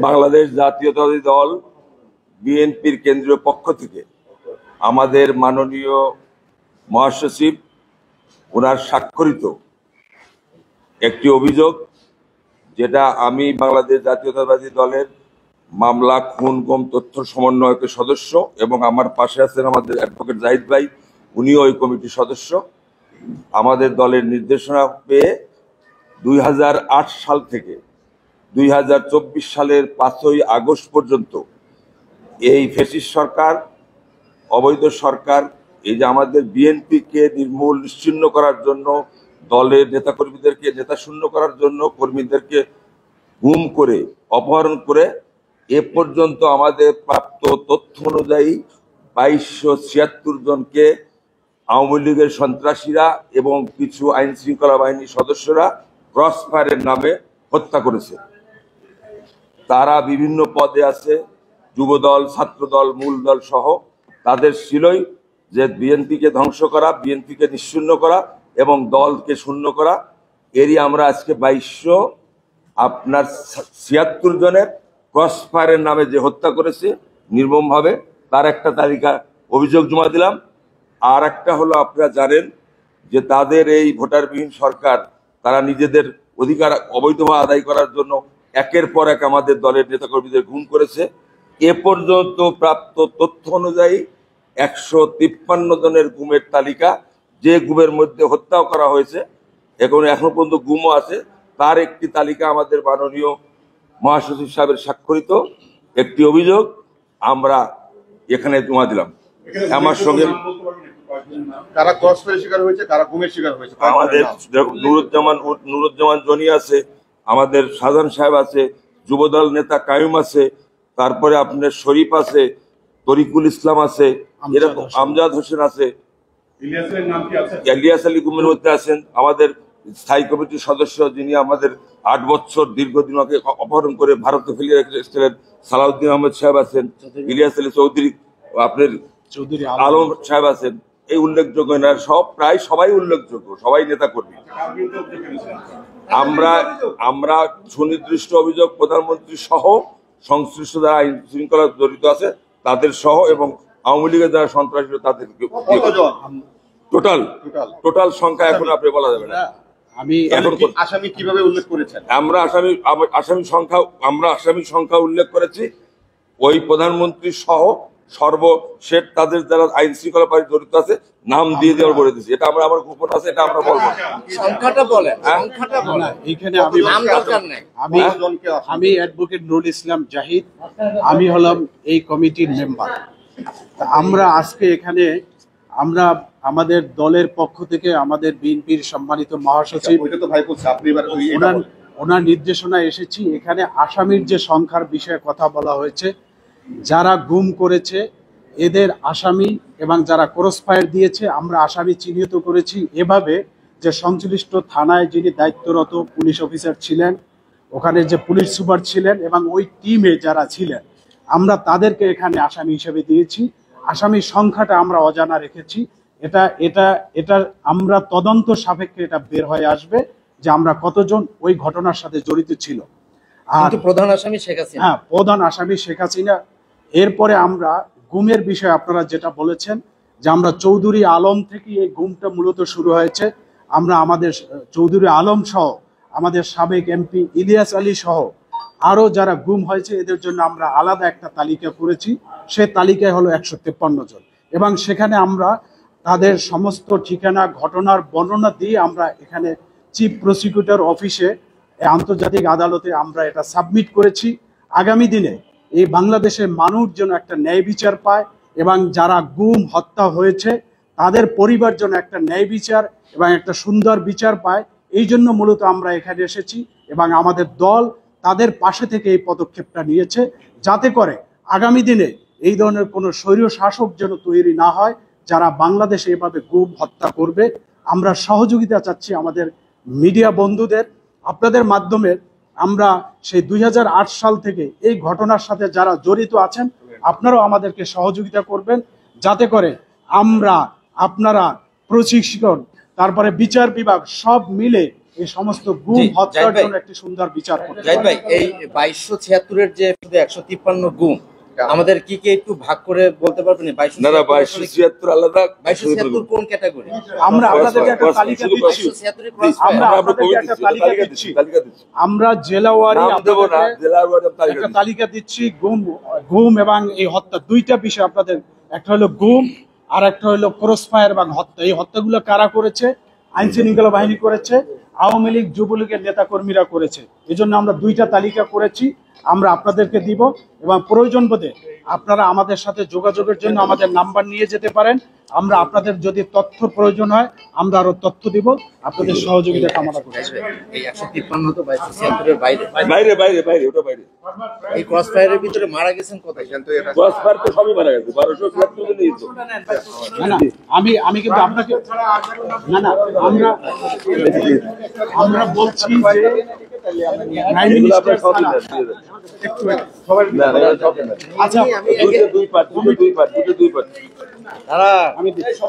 বাংলাদেশ জাতীয়তাবাদী দল বিএনপির কেন্দ্রীয় পক্ষ থেকে আমাদের মাননীয় মহাসচিব ওনার স্বাক্ষরিত একটি অভিযোগ, যেটা আমি বাংলাদেশ জাতীয়তাবাদী দলের মামলা খুন গুম তথ্য সমন্বয়কের সদস্য এবং আমার পাশে আছেন আমাদের অ্যাডভোকেট জাহিদ ভাই, উনিও ওই কমিটির সদস্য। আমাদের দলের নির্দেশনা পেয়ে 2008 সাল থেকে 2024 সালের 5ই আগস্ট পর্যন্ত এই ফ্যাসিস্ট সরকার, অবৈধ সরকার, এই যে আমাদের বিএনপিকে নির্মূল নিশ্চিহ্ন করার জন্য, দলের নেতাকর্মীদেরকে নেতা শূন্য করার জন্য, কর্মীদেরকে গুম করে অপহরণ করে এ পর্যন্ত আমাদের প্রাপ্ত তথ্য অনুযায়ী 2276 জনকে আওয়ামী লীগের সন্ত্রাসীরা এবং কিছু আইন শৃঙ্খলা বাহিনীর সদস্যরা ক্রস ফায়ারের নামে হত্যা করেছে। তারা বিভিন্ন পদে আছে, যুবদল, ছাত্রদল, মূল দল সহ। তাদের ছিলই যে বিএনপিকে ধ্বংস করা, বিএনপিকে নিশ্চিহ্ন করা এবং দলকে শূন্য করা। এরই আমরা আজকে 2276 জনের ক্রস ফায়ারের নামে যে হত্যা করেছে নির্মমভাবে, তার একটা তালিকা অভিযোগ জমা দিলাম। আর একটা হলো, আপনারা জানেন যে তাদের এই ভোটারবিহীন সরকার, তারা নিজেদের অধিকার অবৈধভাবে আদায় করার জন্য একের পর এক আমাদের দলের নেতাকর্মীদের গুম করেছে। এ পর্যন্ত প্রাপ্ত তথ্য অনুযায়ী 153 জনের গুমের তালিকা, যে গুমের মধ্যে হত্যাও করা হয়েছে, এখনো পর্যন্ত গুমও আছে, তার একটি তালিকা আমাদের মাননীয় মহাসচিব সাহেবের স্বাক্ষরিত একটি অভিযোগ আমরা এখানে জমা দিলাম। আমার সঙ্গে কারা ক্রস ফায়ারের শিকার হয়েছে, কারা গুমের শিকার হয়েছে, আমাদের নুরুজ্জামান জনি আছে, আমাদের শাহজাহান সাহেব আছে, যুবদল নেতা কায়ুম আছে, তারপরে আপনার শরীফ আছে, তরিকুল ইসলাম আছে, এরকম আমজাদ হোসেন আছে, ইলিয়াস আলী গুমের মধ্যে আছেন আমাদের স্থায়ী কমিটির সদস্য, যিনি আমাদের 8 বছর দীর্ঘদিন আগে অপহরণ করে ভারতে ফেলিয়ে রেখেছিলেন, সালাউদ্দিন আহমেদ সাহেব আছেন, ইলিয়াস আলী চৌধুরী, আপনার চৌধুরী আলম সাহেব আছেন। এই উল্লেখযোগ্য না, প্রায় সবাই উল্লেখযোগ্য, সবাই নেতা কর্মী। আমরা সুনির্দিষ্ট অভিযোগ প্রধানমন্ত্রী সহ সংশ্লিষ্ট যারা আইন শৃঙ্খলা জড়িত আছে তাদের সহ এবং আওয়ামী লীগের যারা সন্ত্রাসী তাদের টোটাল সংখ্যা এখন আপনি বলা যাবে না। আমি এখন আসামি কিভাবে উল্লেখ করেছেন? আমরা আসামি সংখ্যা উল্লেখ করেছি, ওই প্রধানমন্ত্রী সহ সর্বশেষ তাদের যারা আইন শৃঙ্খলা বাহিনী জড়িত আছে নাম দিয়ে দেওয়ার বলে দিচ্ছি। এটা আমার গোপন আছে, এটা আমরা বলবো। সংখ্যাটা বলেন, সংখ্যাটা বলেন। এখানে নাম দরকার নেই। আমি অ্যাডভোকেট নুরুল ইসলাম জাহিদ, আমি হলাম এই কমিটির মেম্বার। আমরা আজকে এখানে আমাদের দলের পক্ষ থেকে আমাদের বিএনপির সম্মানিত মহাসচিব ওনার নির্দেশনায় এসেছি। এখানে আসামির যে সংখ্যার বিষয়ে কথা বলা হয়েছে, যারা গুম করেছে এদের আসামি এবং যারা ক্রস ফায়ার দিয়েছে আমরা আসামি চিহ্নিত করেছি এভাবে যে সংশ্লিষ্ট থানায় যিনি দায়িত্বরত পুলিশ অফিসার ছিলেন, ওখানে যে পুলিশ সুপার ছিলেন এবং ওই টিমে যারা ছিলেন, আমরা তাদেরকে এখানে আসামি হিসেবে দিয়েছি। আসামির সংখ্যাটা আমরা অজানা রেখেছি। এটা আমরা তদন্ত সাপেক্ষে এটা বের হয়ে আসবে যে আমরা কতজন ওই ঘটনার সাথে জড়িত ছিল। আর প্রধান আসামি শেখ হাসিনা, হ্যাঁ, প্রধান আসামি শেখ হাসিনা। এরপরে আমরা গুমের বিষয়ে আপনারা যেটা বলেছেন যে আমরা চৌধুরী আলম থেকে এই গুমটা মূলত শুরু হয়েছে। আমরা আমাদের চৌধুরী আলম সহ আমাদের সাবেক এমপি ইলিয়াস আলী সহ আরও যারা গুম হয়েছে এদের জন্য আমরা আলাদা একটা তালিকা করেছি। সে তালিকায় হলো 153 জন এবং সেখানে আমরা তাদের সমস্ত ঠিকানা, ঘটনার বর্ণনা দিয়ে আমরা এখানে চিফ প্রসিকিউটর অফিসে, আন্তর্জাতিক আদালতে আমরা এটা সাবমিট করেছি। আগামী দিনে এই বাংলাদেশের মানুষ যেন একটা ন্যায় বিচার পায় এবং যারা গুম হত্যা হয়েছে তাদের পরিবার যেন একটা ন্যায় বিচার এবং একটা সুন্দর বিচার পায়, এই জন্য মূলত আমরা এখানে এসেছি এবং আমাদের দল তাদের পাশে থেকে এই পদক্ষেপটা নিয়েছে, যাতে করে আগামী দিনে এই ধরনের কোনো স্বৈর শাসক যেন তৈরি না হয় যারা বাংলাদেশে এভাবে গুম হত্যা করবে। আমরা সহযোগিতা চাচ্ছি আমাদের মিডিয়া বন্ধুদের, আপনাদের মাধ্যমে আমরা সেই 2008 সাল থেকে এই ঘটনার সাথে যারা জড়িত আছেন আপনারাও আমাদেরকে সহযোগিতা করবেন, যাতে করে আপনারা প্রশিক্ষণ, তারপরে বিচার বিভাগ সব মিলে এই সমস্ত গুম জি, হত্যার জাহিদ ভাই। জন্য একটি সুন্দর বিচার করতে জাহিদ হবে। ভাই, এই 2276-এর যে 153 গুম, আমাদের কি একটু ভাগ করে বলতে পারবেন? না না 2276 আলাদা, 2276 কোন ক্যাটাগরি? আমরা আপনাদেরকে একটা cross fire, তালিকা শুধু দিচ্ছি। 2276 ক্রস আমরা আমরা আপনাদেরকে কমিটি একটা দিচ্ছি, তালিকা তালিকা দিচ্ছি। দিচ্ছি। আমরা জেলাওয়ারি নাম দেবো না, আপনাদেরকে জেলার ওয়ার্ড তালিকা একটা দিচ্ছি। তালিকা দিচ্ছি। গুম এবং এই হত্যা দুইটা বিষয় আপনাদের, একটা হলো গুম আর একটা হলো ক্রস ফায়ার এবং হত্যা। এই হত্যাগুলো কারা করেছে? আইন শৃঙ্খলা বাহিনী করেছে, আওয়ামী লীগ যুবলীগের নেতা কর্মীরা করেছে। এই জন্য আমরা দুইটা তালিকা করেছি, আমরা আপনাদেরকে দিব এবং প্রয়োজন বোধে আপনারা আমাদের সাথে যোগাযোগের জন্য আমাদের নাম্বার নিয়ে যেতে পারেন। আমরা আপনাদের যদি তথ্য প্রয়োজন হয় আমরা আরো তথ্য দিব, আপনাদের সহযোগিতা কামনা করছি। এই 153 তো 2276-এর বাইরে। বাইরে বাইরে বাইরে, ওটা বাইরে। এই ক্রস ফায়ারের ভিতরে মারা গেছেন কত? ক্রস ফায়ার তো সবই মারা গেছে, 1276 জনই তো। না না, আমি কিন্তু আপনাকে না না, আমরা বলছি যে প্রাইম এগুলো মিনিস্টার আপনার সব ছাড়া দিয়ে দেন। একটু সবাই না না, এগুলো সব দেন। আচ্ছা দুটো দুই পার্ট। তারা আমি দিচ্ছি।